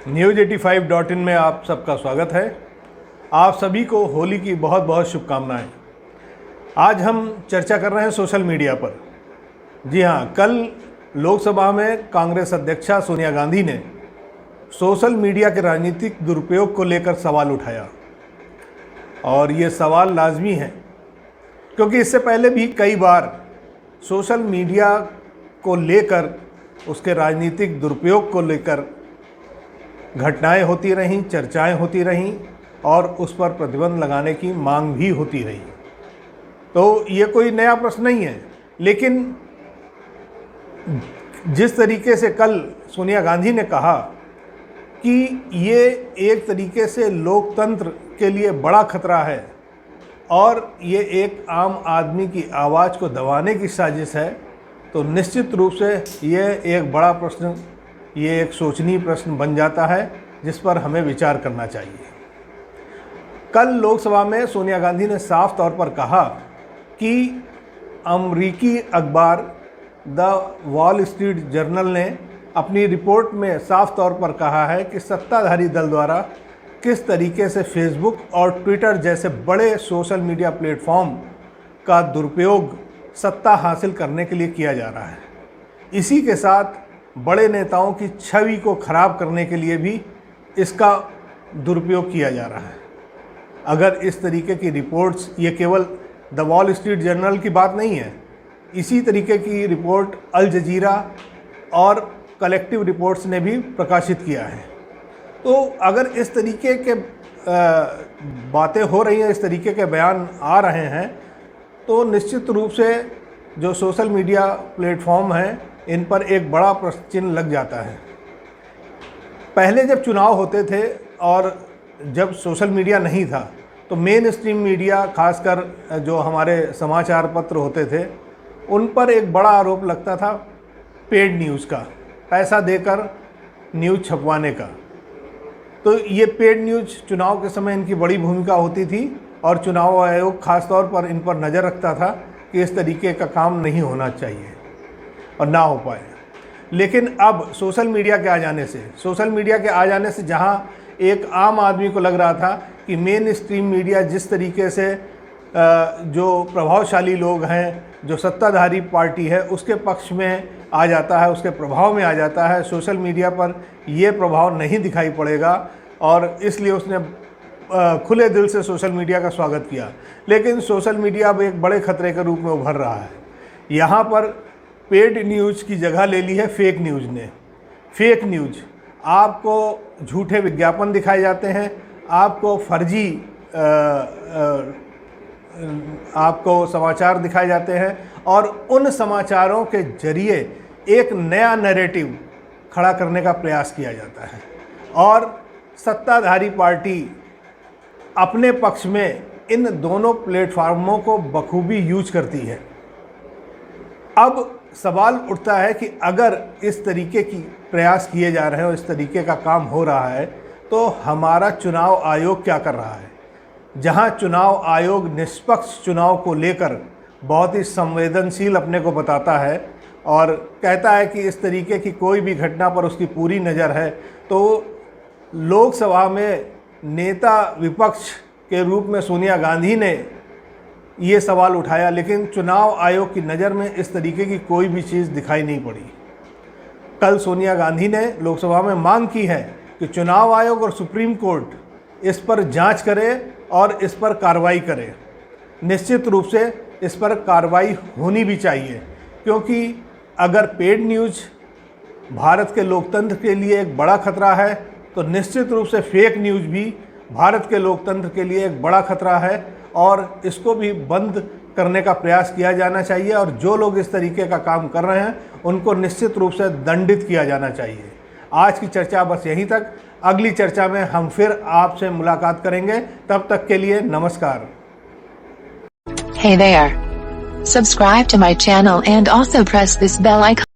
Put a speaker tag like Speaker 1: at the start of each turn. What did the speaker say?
Speaker 1: News85.in में आप सबका स्वागत है। आप सभी को होली की बहुत बहुत शुभकामनाएं। आज हम चर्चा कर रहे हैं सोशल मीडिया पर। जी हाँ, कल लोकसभा में कांग्रेस अध्यक्षा सोनिया गांधी ने सोशल मीडिया के राजनीतिक दुरुपयोग को लेकर सवाल उठाया और ये सवाल लाजमी है क्योंकि इससे पहले भी कई बार सोशल मीडिया को लेकर, उसके राजनीतिक दुरुपयोग को लेकर घटनाएं होती रहीं, चर्चाएं होती रहीं और उस पर प्रतिबंध लगाने की मांग भी होती रही। तो ये कोई नया प्रश्न नहीं है, लेकिन जिस तरीके से कल सोनिया गांधी ने कहा कि ये एक तरीके से लोकतंत्र के लिए बड़ा खतरा है और ये एक आम आदमी की आवाज़ को दबाने की साजिश है, तो निश्चित रूप से ये एक बड़ा प्रश्न, ये एक सोचनीय प्रश्न बन जाता है जिस पर हमें विचार करना चाहिए। कल लोकसभा में सोनिया गांधी ने साफ तौर पर कहा कि अमरीकी अखबार द वॉल स्ट्रीट जर्नल ने अपनी रिपोर्ट में साफ तौर पर कहा है कि सत्ताधारी दल द्वारा किस तरीके से फेसबुक और ट्विटर जैसे बड़े सोशल मीडिया प्लेटफॉर्म का दुरुपयोग सत्ता हासिल करने के लिए किया जा रहा है। इसी के साथ बड़े नेताओं की छवि को खराब करने के लिए भी इसका दुरुपयोग किया जा रहा है। अगर इस तरीके की रिपोर्ट्स, ये केवल द वॉल स्ट्रीट जर्नल की बात नहीं है, इसी तरीके की रिपोर्ट अल जजीरा और कलेक्टिव रिपोर्ट्स ने भी प्रकाशित किया है। तो अगर इस तरीके के बातें हो रही हैं, इस तरीके के बयान आ रहे हैं, तो निश्चित रूप से जो सोशल मीडिया प्लेटफॉर्म हैं, इन पर एक बड़ा प्रश्न चिन्ह लग जाता है। पहले जब चुनाव होते थे और जब सोशल मीडिया नहीं था, तो मेन स्ट्रीम मीडिया, खासकर जो हमारे समाचार पत्र होते थे, उन पर एक बड़ा आरोप लगता था पेड न्यूज़ का, पैसा देकर न्यूज़ छपवाने का। तो ये पेड न्यूज़ चुनाव के समय इनकी बड़ी भूमिका होती थी और चुनाव आयोग खास तौर पर इन पर नज़र रखता था कि इस तरीके का काम नहीं होना चाहिए और ना हो पाए। लेकिन अब सोशल मीडिया के आ जाने से जहां एक आम आदमी को लग रहा था कि मेन स्ट्रीम मीडिया जिस तरीके से जो प्रभावशाली लोग हैं, जो सत्ताधारी पार्टी है, उसके पक्ष में आ जाता है, उसके प्रभाव में आ जाता है, सोशल मीडिया पर ये प्रभाव नहीं दिखाई पड़ेगा और इसलिए उसने खुले दिल से सोशल मीडिया का स्वागत किया। लेकिन सोशल मीडिया अब एक बड़े खतरे के रूप में उभर रहा है। यहाँ पर पेड न्यूज़ की जगह ले ली है फेक न्यूज़ ने। फेक न्यूज़, आपको झूठे विज्ञापन दिखाए जाते हैं, आपको फर्जी आपको समाचार दिखाए जाते हैं और उन समाचारों के जरिए एक नया नैरेटिव खड़ा करने का प्रयास किया जाता है और सत्ताधारी पार्टी अपने पक्ष में इन दोनों प्लेटफार्मों को बखूबी यूज करती है। अब सवाल उठता है कि अगर इस तरीके की प्रयास किए जा रहे हैं और इस तरीके का काम हो रहा है, तो हमारा चुनाव आयोग क्या कर रहा है? जहां चुनाव आयोग निष्पक्ष चुनाव को लेकर बहुत ही संवेदनशील अपने को बताता है और कहता है कि इस तरीके की कोई भी घटना पर उसकी पूरी नज़र है, तो लोकसभा में नेता विपक्ष के रूप में सोनिया गांधी ने ये सवाल उठाया, लेकिन चुनाव आयोग की नज़र में इस तरीके की कोई भी चीज़ दिखाई नहीं पड़ी। कल सोनिया गांधी ने लोकसभा में मांग की है कि चुनाव आयोग और सुप्रीम कोर्ट इस पर जांच करे और इस पर कार्रवाई करे। निश्चित रूप से इस पर कार्रवाई होनी भी चाहिए, क्योंकि अगर पेड न्यूज़ भारत के लोकतंत्र के लिए एक बड़ा खतरा है, तो निश्चित रूप से फेक न्यूज़ भी भारत के लोकतंत्र के लिए एक बड़ा खतरा है और इसको भी बंद करने का प्रयास किया जाना चाहिए और जो लोग इस तरीके का काम कर रहे हैं उनको निश्चित रूप से दंडित किया जाना चाहिए। आज की चर्चा बस यहीं तक। अगली चर्चा में हम फिर आपसे मुलाकात करेंगे। तब तक के लिए नमस्कार।
Speaker 2: Hey there. Subscribe to my channel and also press this bell icon.